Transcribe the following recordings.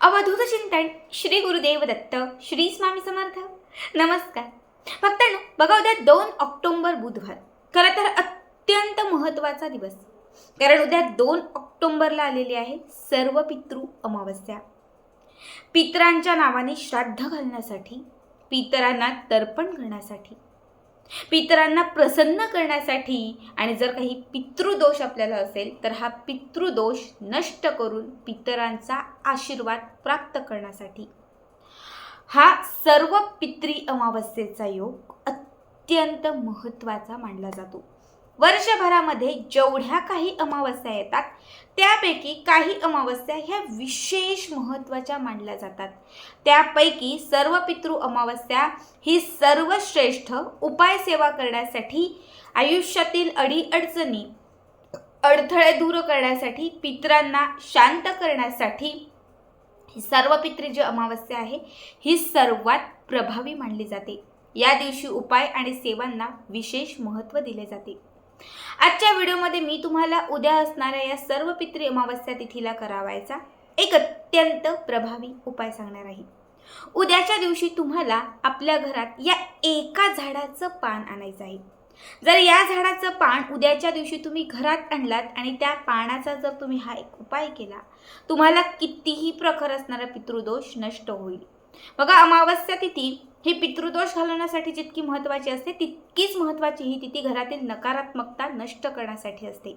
अवधूत चिंतन श्री गुरुदेव दत्त श्री स्वामी समर्थ. नमस्कार भक्तांनो, बघा उद्या 2 ऑक्टोबर बुधवार खरं तर अत्यंत महत्त्वाचा दिवस. कारण उद्या 2 ऑक्टोबरला आलेली आहे सर्व पितृ अमावस्या. पितरांच्या नावाने श्राद्ध घालण्यासाठी, पितरांना तर्पण करण्यासाठी, पितरांना प्रसन्न करण्यासाठी आणि जर काही पितृदोष आपल्याला असेल तर हा पितृदोष नष्ट करून पितरांचा आशीर्वाद प्राप्त करण्यासाठी हा सर्व पितृ अमावस्येचा योग अत्यंत महत्त्वाचा मानला जातो. वर्षभरामध्ये जेवढ्या काही अमावस्या येतात त्यापैकी काही अमावस्या ह्या विशेष महत्त्वाच्या मानल्या जातात. त्यापैकी सर्व पितृ अमावस्या ही सर्वश्रेष्ठ उपाय सेवा करण्यासाठी, आयुष्यातील अडीअडचणी अडथळे दूर करण्यासाठी, पितरांना शांत करण्यासाठी ही सर्व पितृ जी अमावस्या आहे ही सर्वात प्रभावी मानली जाते. या दिवशी उपाय आणि सेवांना विशेष महत्त्व दिले जाते. आजच्या व्हिडिओमध्ये मी तुम्हाला उद्या असणाऱ्या या सर्व पितृ अमावस्या तिथीला करावायचा एक अत्यंत प्रभावी उपाय सांगणार आहे. उद्याच्या दिवशी तुम्हाला आपल्या घरात या एका झाडाचं पान आणायचं आहे. जर या झाडाचं पान उद्याच्या दिवशी तुम्ही घरात आणलात आणि त्या पानाचा जर तुम्ही हा एक उपाय केला, तुम्हाला कितीही प्रखर असणारा पितृदोष नष्ट होईल. बघा, अमावस्या तिथी ही पितृदोष घालवण्यासाठी जितकी महत्त्वाची असते तितकीच महत्त्वाची ही तिथी घरातील नकारात्मकता नष्ट करण्यासाठी असते.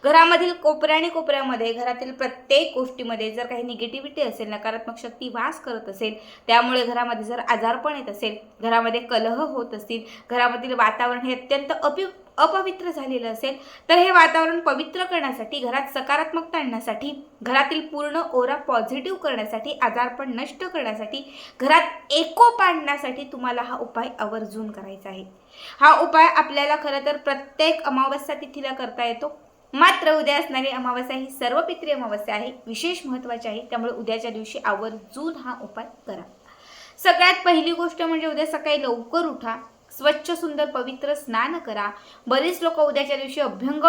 घरामधील कोपऱ्यामध्ये घरातील प्रत्येक गोष्टीमध्ये जर काही निगेटिव्हिटी असेल, नकारात्मक शक्ती वास करत असेल, त्यामुळे घरामध्ये जर आजारपण येत असेल, घरामध्ये कलह होत असतील, घरामधील वातावरण हे अत्यंत अपवित्र झालेलं असेल, तर हे वातावरण पवित्र करण्यासाठी, घरात सकारात्मकता आणण्यासाठी, घरातील पूर्ण ओरा पॉझिटिव्ह करण्यासाठी, आजारपण नष्ट करण्यासाठी, घरात एकोपा आणण्यासाठी तुम्हाला हा उपाय आवर्जून करायचा आहे. हा उपाय आपल्याला खरं तर प्रत्येक अमावस्या तिथीला करता येतो. मात्र उद्या असणारी अमावस्या ही सर्व पितृ अमावस्या आहे, विशेष महत्त्वाची आहे. त्यामुळे उद्याच्या दिवशी आवर्जून हा उपाय करा. सगळ्यात पहिली गोष्ट म्हणजे उद्या सकाळी लवकर उठा, स्वच्छ सुंदर पवित्र स्नान करा. बरेच लोक उद्याच्या दिवशी अभ्यंग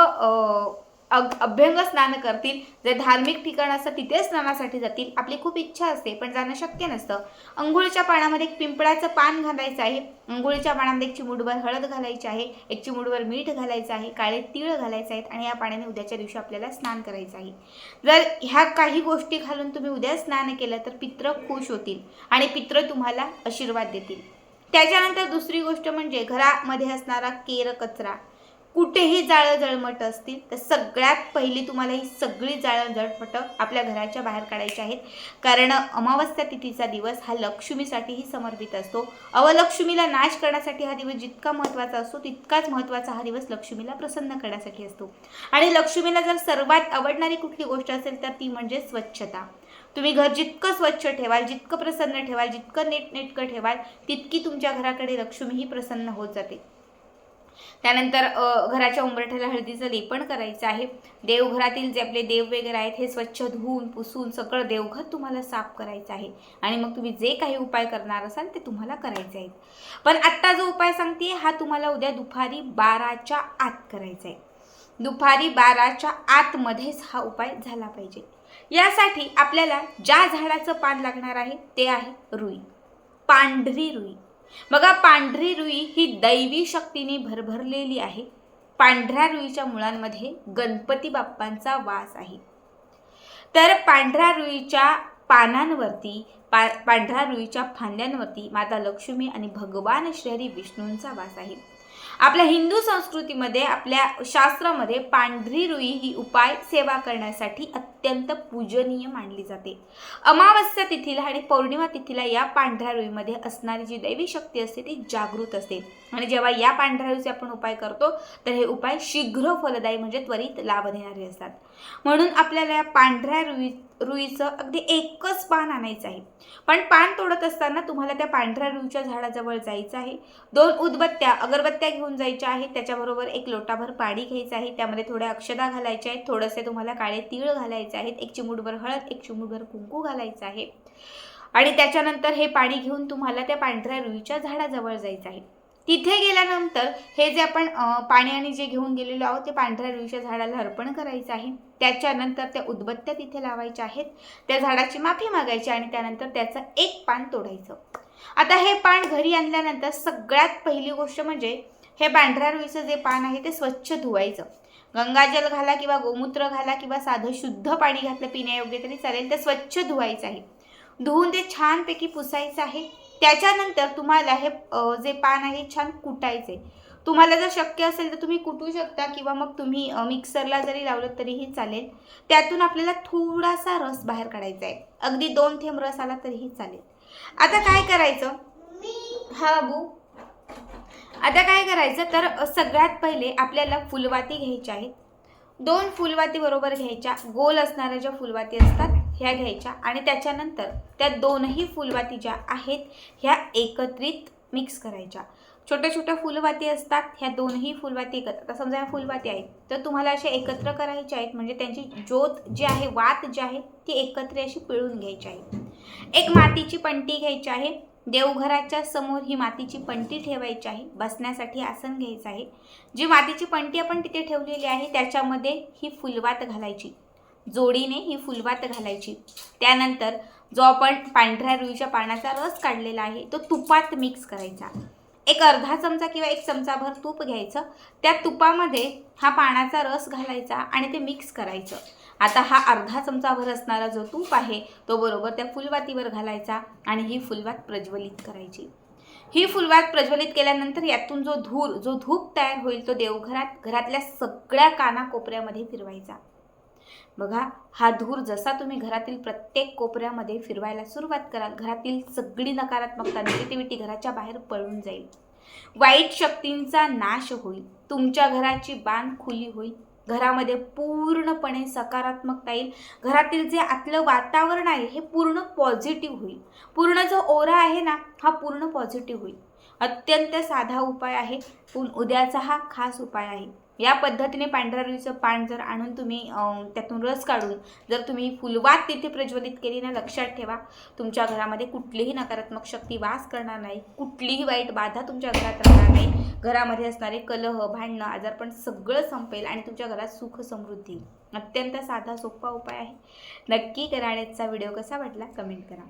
स्नान करतील. जे धार्मिक ठिकाण असतं तिथे स्नानासाठी जातील. आपली खूप इच्छा असते पण जाणं शक्य नसतं. अंघोळीच्या पाण्यामध्ये एक पिंपळाचं पान घालायचं आहे. अंघोळीच्या पाण्यामध्ये 1 चिमूटभर हळद घालायची आहे, 1 चिमूटभर मीठ घालायचं आहे, काळे तीळ घालायचे आहेत आणि या पाण्याने उद्याच्या दिवशी आपल्याला स्नान करायचं आहे. जर ह्या काही गोष्टी घालून तुम्ही उद्या स्नान केलं तर पितृ खुश होतील आणि पितृ तुम्हाला आशीर्वाद देतील. त्याच्यानंतर दुसरी गोष्ट म्हणजे घरामध्ये असणारा केर कचरा, कुठेही जाळं जळमट असतील तर सगळ्यात पहिली तुम्हाला ही सगळी जाळं जळमट आपल्या घराच्या बाहेर काढायची आहेत. कारण अमावस्या तिथीचा दिवस हा लक्ष्मीसाठीही समर्पित असतो. अवलक्ष्मीला नाश करण्यासाठी हा दिवस जितका महत्त्वाचा असतो तितकाच महत्त्वाचा हा दिवस लक्ष्मीला प्रसन्न करण्यासाठी असतो. आणि लक्ष्मीला जर सर्वात आवडणारी कुठली गोष्ट असेल तर ती म्हणजे स्वच्छता. तुम्ही घर जितकं स्वच्छ ठेवाल, जितकं प्रसन्न ठेवाल, जितकं नीटनेटकं ठेवाल, तितकी तुमच्या घराकडे लक्ष्मीही प्रसन्न होत जाते. त्यानंतर घराच्या उंबरठ्याला हळदीचं लेपन करायचं आहे. देवघरातील जे आपले देव वगैरे आहेत हे स्वच्छ धुवून पुसून सगळं देवघर तुम्हाला साफ करायचं आहे. आणि मग तुम्ही जे काही उपाय करणार असाल ते तुम्हाला करायचे आहेत. पण आत्ता जो उपाय सांगते हा तुम्हाला उद्या दुपारी 12च्या आत करायचा आहे. दुपारी 12च्या आतमध्येच हा उपाय झाला पाहिजे. यासाठी आपल्याला ज्या झाडाचं पान लागणार आहे ते आहे रुई, पांढरी रुई. बघा, पांढरी रुई ही दैवी शक्तीने भरभरलेली आहे. पांढऱ्या रुईच्या मुळांमध्ये गणपती बाप्पांचा वास आहे. तर पांढऱ्या रुईच्या पानांवरती, पांढऱ्या रुईच्या फांद्यांवरती माता लक्ष्मी आणि भगवान श्रीहरी विष्णूंचा वास आहे. आपल्या हिंदू संस्कृतीमध्ये, आपल्या शास्त्रामध्ये पांढरी रुई ही उपाय सेवा करण्यासाठी अत्यंत पूजनीय मानली जाते. अमावस्या तिथीला आणि पौर्णिमा तिथीला या पांढऱ्या रुईमध्ये असणारी जी दैवी शक्ती असते ती जागृत असते. आणि जेव्हा या पांढऱ्या रुईचे आपण उपाय करतो तर हे उपाय शीघ्र फलदायी म्हणजे त्वरित लाभ देणारे असतात. म्हणून आपल्याला या पांढऱ्या रुईचं अगदी एकच पान आणायचं आहे. पण पान तोडत असताना तुम्हाला त्या पांढऱ्या रुईच्या झाडाजवळ जायचं आहे. 2 उदबत्त्या, अगरबत्त्या घेऊन जायच्या आहेत. त्याच्याबरोबर 1 लोटाभर पाणी घ्यायचं आहे. त्यामध्ये थोड्या अक्षता घालायच्या आहेत, थोडेसे तुम्हाला काळे तीळ घालायचे आहेत, 1 चिमूटभर हळद, 1 चिमूटभर कुंकू घालायचं आहे. आणि त्याच्यानंतर हे पाणी घेऊन तुम्हाला त्या पांढऱ्या रुईच्या झाडाजवळ जायचं आहे. तिथे गेल्यानंतर हे जे आपण पाणी आणि जे घेऊन गेलेलो आहोत ते पांढऱ्या रुईच्या झाडाला अर्पण करायचं आहे. त्याच्यानंतर त्या उदबत्त्या तिथे लावायच्या आहेत, त्या झाडाची माफी मागायची आणि त्यानंतर त्याचं एक पान तोडायचं. आता हे पान घरी आणल्यानंतर सगळ्यात पहिली गोष्ट म्हणजे हे पांढऱ्या रुईचं जे पान आहे ते स्वच्छ धुवायचं. गंगाजल घाला किंवा गोमूत्र घाला किंवा साधं शुद्ध पाणी घातलं पिण्यायोग्य तरी चालेल, ते स्वच्छ धुवायचं आहे. धुवून ते छानपैकी पुसायचं आहे. त्याच्यानंतर तुम्हाला हे जे पान आहे छान कुटायचे. तुम्हाला जर शक्य असेल तर तुम्ही कुटू शकता किंवा मग तुम्ही मिक्सरला जरी लावलं तरीही चालेल. त्यातून आपल्याला थोडासा रस बाहेर काढायचा आहे. अगदी 2 थेंब रस आला तरीही चालेल. आता काय करायचं, हा बाबू, आता काय करायचं तर सगळ्यात पहिले आपल्याला फुलवाती घ्यायच्या आहेत. 2 फुलवाती बरोबर घ्यायच्या. गोल असणाऱ्या ज्या फुलवाती असतात ह्या घ्यायच्या आणि त्याच्यानंतर त्या 2ही फुलवाती ज्या आहेत ह्या एकत्रित मिक्स करायच्या. छोट्या छोट्या फुलवाती असतात, ह्या 2ही फुलवाती एकत्र. आता समजा ह्या फुलवाती आहेत तर तुम्हाला असे एकत्र करायच्या आहेत, म्हणजे त्यांची ज्योत जी आहे, वात जी आहे ती एकत्र अशी पिळून घ्यायची आहे. एक मातीची पंटी घ्यायची आहे. देवघराच्या समोर ही मातीची पंटी ठेवायची आहे. बसण्यासाठी आसन घ्यायचं आहे. जी मातीची पंटी आपण तिथे ठेवलेली आहे त्याच्यामध्ये ही फुलवात घालायची, जोडीने ही फुलवात घालायची. त्यानंतर जो आपण पांढऱ्या रुईच्या पानाचा रस काढलेला आहे तो तुपात मिक्स करायचा. एक अर्धा चमचा किंवा 1 चमचाभर तूप घ्यायचं. त्या तुपामध्ये हा पानाचा रस घालायचा आणि ते मिक्स करायचं. आता हा अर्धा चमचाभर असणारा जो तूप आहे तो बरोबर त्या फुलवातीवर घालायचा आणि ही फुलवात प्रज्वलित करायची. ही फुलवात प्रज्वलित केल्यानंतर यातून जो धूप तयार होईल तो घरातल्या सगळ्या कानाकोपऱ्यामध्ये फिरवायचा. बघा, हा धूर जसा तुम्ही घरातील प्रत्येक कोपऱ्यामध्ये फिरवायला सुरुवात कराल, घरातील सगळी नकारात्मकता, निगेटिव्हिटी घराच्या बाहेर पळून जाईल. वाईट शक्तींचा नाश होईल. तुमच्या घराची बांध खुली होईल. घरामध्ये पूर्णपणे सकारात्मकता येईल. घरातील जे आतलं वातावरण आहे हे पूर्ण पॉझिटिव्ह होईल. पूर्ण जो ओरा आहे ना हा पूर्ण पॉझिटिव्ह होईल. अत्यंत साधा उपाय आहे, पण उद्याचा हा खास उपाय आहे. या पद्धतीने पांढऱ्या रुईचं पान जर आणून तुम्ही त्यातून रस काढून जर तुम्ही फुलवात तिथे प्रज्वलित केली ना, लक्षात ठेवा तुमच्या घरामध्ये कुठलीही नकारात्मक शक्ती वास करणार नाही, कुठलीही वाईट बाधा तुमच्या घरात राहणार नाही. घरामध्ये असणारे कलह, भांडणं, आजारपण सगळं संपेल आणि तुमच्या घरात सुख समृद्धी. अत्यंत साधा सोपा उपाय आहे. नक्की करा. आणि आजचा व्हिडिओ कसा वाटला कमेंट करा.